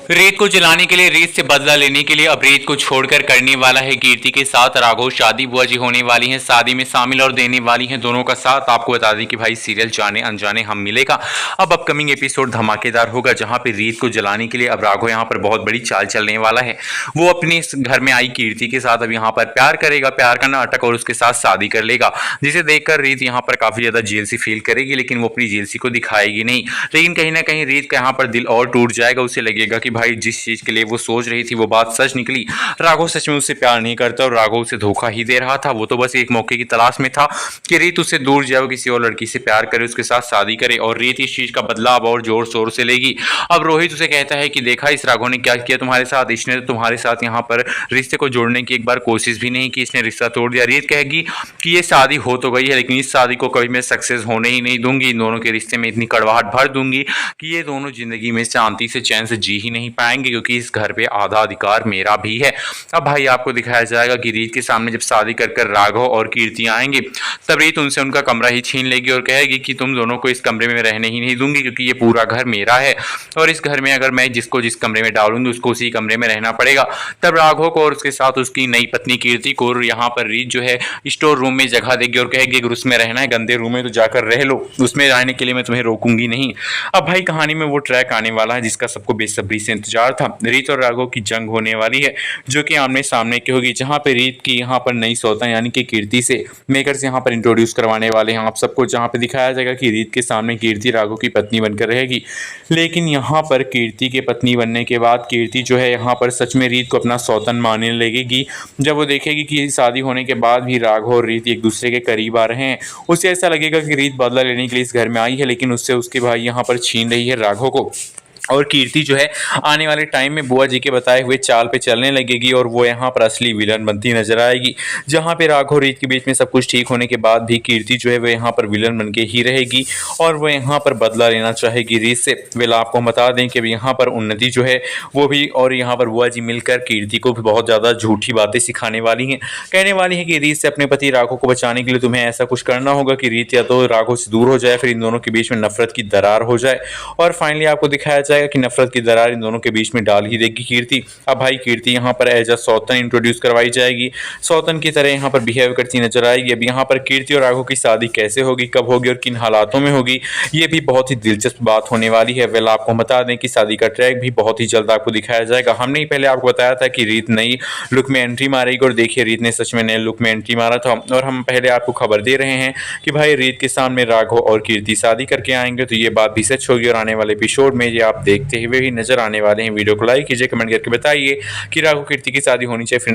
रेत को जलाने के लिए, रेत से बदला लेने के लिए अब रेत को छोड़कर करने वाला है कीर्ति के साथ राघव। शादी बुआ जी होने वाली है, शादी में शामिल और देने वाली है दोनों का साथ। आपको बता दें कि भाई सीरियल जाने अनजाने हम मिलेगा अब अपकमिंग एपिसोड धमाकेदार होगा, जहां पे रेत को जलाने के लिए अब राघव यहाँ पर बहुत बड़ी चाल चलने वाला है। वो अपने घर में आई कीर्ति के साथ अब यहाँ पर प्यार करेगा, प्यार का नाटक, और उसके साथ शादी कर लेगा, जिसे देखकर रेत यहाँ पर काफी ज्यादा जेलसी फील करेगी, लेकिन वो अपनी जेलसी को दिखाएगी नहीं। लेकिन कहीं ना कहीं रेत का यहाँ पर दिल और टूट जाएगा। उसे लगेगा कि भाई जिस चीज के लिए वो सोच रही थी वो बात सच निकली। राघव सच में उससे प्यार नहीं करता और राघव उसे धोखा ही दे रहा था। वो तो बस एक मौके की तलाश में था कि रेत उससे दूर जाए, किसी और लड़की से प्यार करे, उसके साथ शादी करे, और रेत इस चीज का बदला अब और जोर शोर से लेगी। अब रोहित उसे कहता है कि देखा इस राघव ने क्या किया तुम्हारे साथ, इसने तो तुम्हारे साथ यहाँ पर रिश्ते को जोड़ने की एक बार कोशिश भी नहीं की, इसने रिश्ता तोड़ दिया। रेत कहेगी कि ये शादी हो तो गई है, लेकिन इस शादी को कभी मैं सक्सेस होने ही नहीं दूंगी। इन दोनों के रिश्ते में इतनी कड़वाहट भर दूंगी कि ये दोनों जिंदगी में शांति से चैन से जी ही नहीं पाएंगे, क्योंकि इस घर पे आधा अधिकार मेरा भी है। अब भाई आपको दिखाया जाएगा कि रीत के सामने जब शादी कर कर राघव और कीर्ति आएंगे, तब रीत उनसे उनका कमरा ही छीन लेगी और कहेगी कि तुम दोनों को इस कमरे में रहने ही नहीं दूंगी, क्योंकि ये पूरा घर मेरा है और इस घर में अगर मैं जिसको जिस कमरे में डालूंगी उसको उसी कमरे में रहना पड़ेगा। तब राघव को और उसके साथ उसकी नई पत्नी कीर्ति को यहाँ पर रीत जो है स्टोर रूम में जगह देगी और कहेगी अगर उसमें रहना है, गंदे रूम में तो जाकर रह लो, उसमें रहने के लिए मैं तुम्हें रोकूंगी नहीं। अब भाई कहानी में वो ट्रैक आने वाला है जिसका सबको बेसब्री से इंतजार था। रीत और राघव की जंग होने वाली है, जो कि आमने सामने की होगी, जहां पे रीत की यहाँ पर नई सौतन यानी कि कीर्ति से मेकर्स यहाँ पर इंट्रोड्यूस करवाने वाले हैं आप सबको, जहाँ पे दिखाया जाएगा कि रीत के सामने कीर्ति राघव की पत्नी बनकर रहेगी। लेकिन यहाँ पर कीर्ति के पत्नी बनने के बाद कीर्ति जो है यहाँ पर सच में रीत को अपना सौतन मानने लगेगी। जब वो देखेगी कि शादी होने के बाद भी राघव और रीत एक दूसरे के करीब आ रहे हैं, उसे ऐसा लगेगा कि रीत बदला लेने के लिए इस घर में आई है, लेकिन उससे उसके भाई यहाँ पर छीन रही है राघव को। और कीर्ति जो है आने वाले टाइम में बुआ जी के बताए हुए चाल पे चलने लगेगी और वो यहाँ पर असली विलन बनती नजर आएगी। जहाँ पे राघव रीत के बीच में सब कुछ ठीक होने के बाद भी कीर्ति जो है वो यहाँ पर विलन बन के ही रहेगी और वो यहाँ पर बदला लेना चाहेगी रीत से। वेल आपको बता दें कि यहाँ पर उन्नति जो है वो भी और यहाँ पर बुआ जी मिलकर कीर्ति को भी बहुत ज़्यादा झूठी बातें सिखाने वाली हैं। कहने वाली है कि रीत से अपने पति राघव को बचाने के लिए तुम्हें ऐसा कुछ करना होगा कि रीत या तो राघव से दूर हो जाए, फिर इन दोनों के बीच में नफरत की दरार हो जाए और फाइनली आपको दिखाया जाएगा कि नफरत की दरार इन दोनों के बीच में डाल ही देगी कीर्ति। अब भाई कीर्ति यहाँ पर एज अ सौतन इंट्रोड्यूस करवाई जाएगी, सौतन की तरह यहाँ पर बिहेव करती नजर आएगी। अब यहाँ पर कीर्ति और राघव की शादी कैसे होगी, कब होगी और किन हालातों में होगी, ये भी बहुत ही दिलचस्प बात होने वाली है। वेल आपको बता दें कि शादी का ट्रैक भी बहुत ही जल्द आपको दिखाया जाएगा। हमने ही पहले आपको बताया था कि रीत नई लुक में एंट्री मारेगी और देखिए रीत ने सच में नए लुक में एंट्री मारा था और हम पहले आपको खबर दे रहे हैं कि भाई रीत के सामने राघव और कीर्ति शादी करके आएंगे, तो ये बात भी सच होगी और आने वाले एपिसोड में ये आप देखते हुए ही नजर आने वाले हैं। वीडियो को लाइक कीजिए, कमेंट करके बताइए कि राघव कीर्ति की शादी होनी चाहिए।